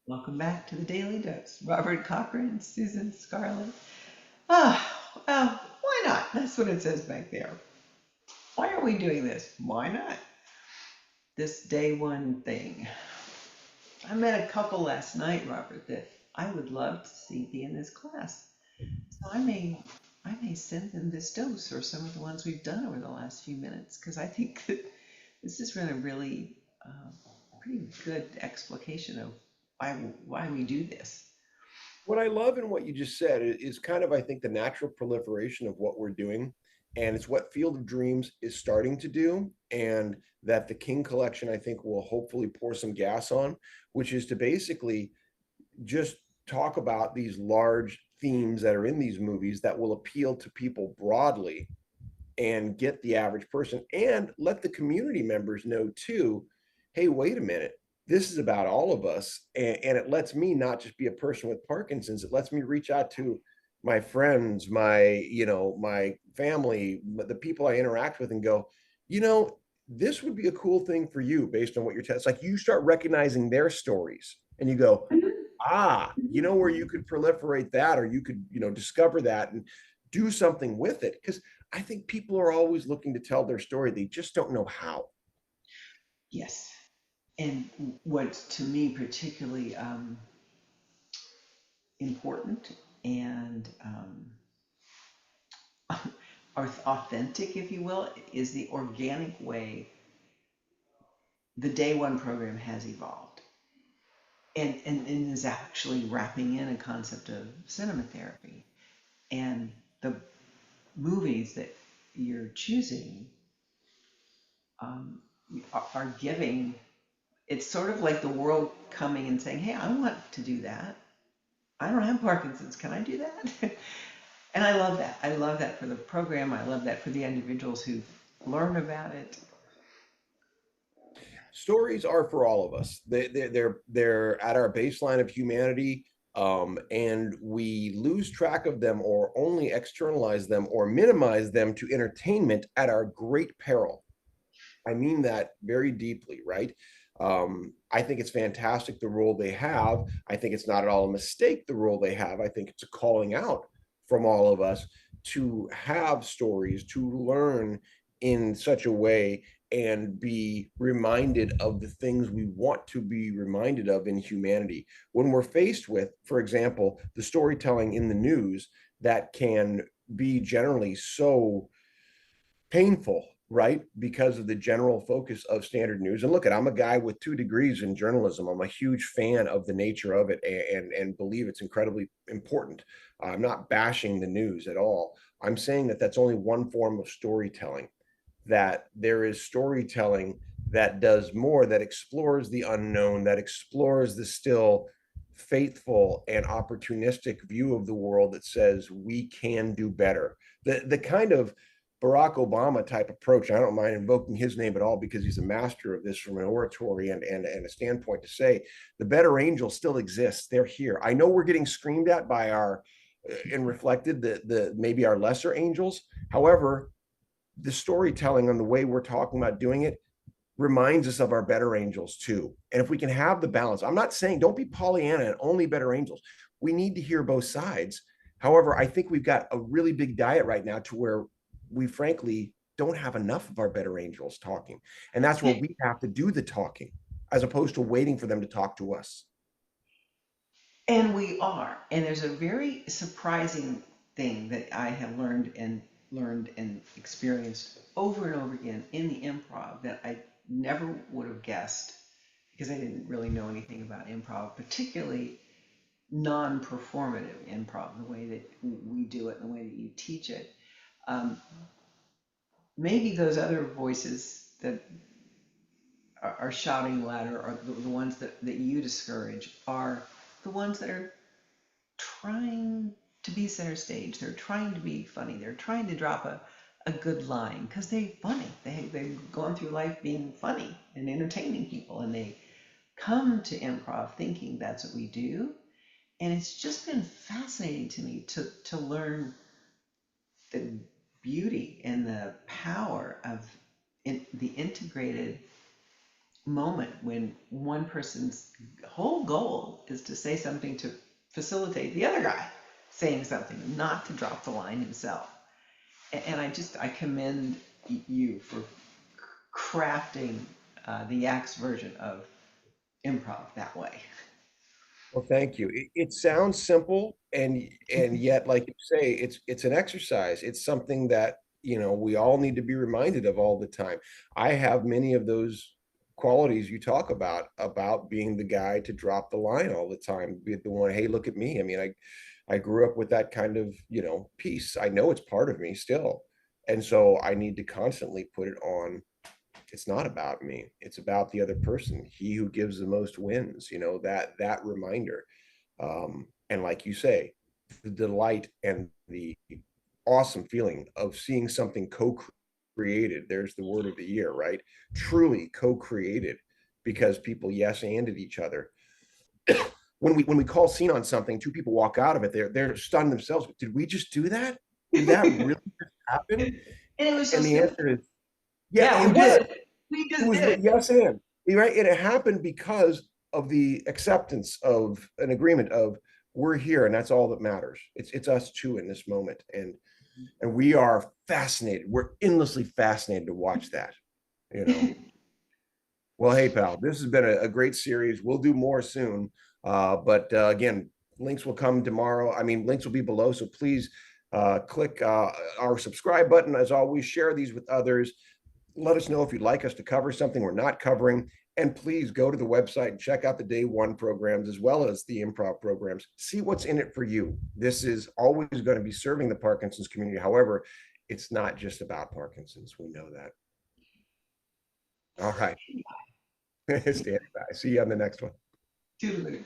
Welcome back to the Daily Dose. Robert Cochran, Susan Scarlett. Well, why not? That's what it says back there. Why are we doing this? Why not? This day one thing. I met a couple last night, Robert, that I would love to see be in this class. So I may send them this dose or some of the ones we've done over the last few minutes because I think that this has been a really pretty good explication of why we do this. What I love in what you just said is kind of, I think, the natural proliferation of what we're doing. And it's what Field of Dreams is starting to do. And that the King Collection, I think, will hopefully pour some gas on, which is to basically just talk about these large themes that are in these movies that will appeal to people broadly and get the average person and let the community members know too, hey, wait a minute, this is about all of us. And it lets me not just be a person with Parkinson's, it lets me reach out to my friends, my family, the people I interact with and go, this would be a cool thing for you based on what you're telling. It's like you start recognizing their stories and you go, where you could proliferate that, or you could, discover that and do something with it. Because I think people are always looking to tell their story. They just don't know how. Yes. And what's to me particularly important and authentic, if you will, is the organic way the day one program has evolved and is actually wrapping in a concept of cinema therapy. And the movies that you're choosing um, are giving, it's sort of like the world coming and saying, hey, I want to do that. I don't have Parkinson's. Can I do that? And I love that. I love that for the program. I love that for the individuals who learn about it. Stories are for all of us. They're at our baseline of humanity, and we lose track of them or only externalize them or minimize them to entertainment at our great peril. I mean that very deeply, right? I think it's fantastic the role they have. I think it's not at all a mistake the role they have. I think it's a calling out from all of us to have stories, to learn in such a way and be reminded of the things we want to be reminded of in humanity. When we're faced with, for example, the storytelling in the news that can be generally so painful, right? Because of the general focus of standard news. And look, I'm a guy with 2 degrees in journalism. I'm a huge fan of the nature of it and believe it's incredibly important. I'm not bashing the news at all. I'm saying that that's only one form of storytelling, that there is storytelling that does more, that explores the unknown, that explores the still faithful and opportunistic view of the world that says we can do better. The kind of Barack Obama type approach. I don't mind invoking his name at all because he's a master of this from an oratory and a standpoint to say the better angels still exist. They're here. I know we're getting screamed at by our and reflected the maybe our lesser angels. However, the storytelling and the way we're talking about doing it reminds us of our better angels too. And if we can have the balance, I'm not saying don't be Pollyanna and only better angels. We need to hear both sides. However, I think we've got a really big diet right now to where we frankly don't have enough of our better angels talking. And that's where we have to do the talking as opposed to waiting for them to talk to us. And we are. And there's a very surprising thing that I have learned and experienced over and over again in the improv that I never would have guessed because I didn't really know anything about improv, particularly non-performative improv, the way that we do it and the way that you teach it. Um, Maybe those other voices that are shouting louder or the ones that you discourage are the ones that are trying to be center stage. They're trying to be funny. They're trying to drop a good line because they're funny. They've gone through life being funny and entertaining people, and they come to improv thinking that's what we do. And it's just been fascinating to me to learn the beauty and the power of the integrated moment when one person's whole goal is to say something to facilitate the other guy saying something, not to drop the line himself. And I commend you for crafting the Yak's version of improv that way. Well, thank you. It sounds simple, and yet, like you say, it's an exercise. It's something that, we all need to be reminded of all the time. I have many of those qualities you talk about being the guy to drop the line all the time, be the one, hey, look at me. I mean, I grew up with that kind of, piece. I know it's part of me still. And so I need to constantly put it on. It's not about me, it's about the other person. He who gives the most wins, that reminder. And like you say, the delight and the awesome feeling of seeing something co-created, there's the word of the year, right? Truly co-created, because people yes anded each other. When we call scene on something, two people walk out of it, they're stunned themselves. Did we just do that? Did that really just happen? And it was so And the simple. answer is, yeah, Yeah, it we did was. it. We It just was did it. yes and right, and it happened because of the acceptance of an agreement of, we're here and that's all that matters. It's us two in this moment, and we are fascinated. We're endlessly fascinated to watch that. You know. Well, hey pal, this has been a great series. We'll do more soon, but again, links will come tomorrow. I mean, links will be below, so please click our subscribe button. As always, share these with others. Let us know if you'd like us to cover something we're not covering. And please go to the website and check out the day one programs as well as the improv programs. See what's in it for you. This is always going to be serving the Parkinson's community. However, it's not just about Parkinson's. We know that. All right. Stand by. See you on the next one. Toodaloo.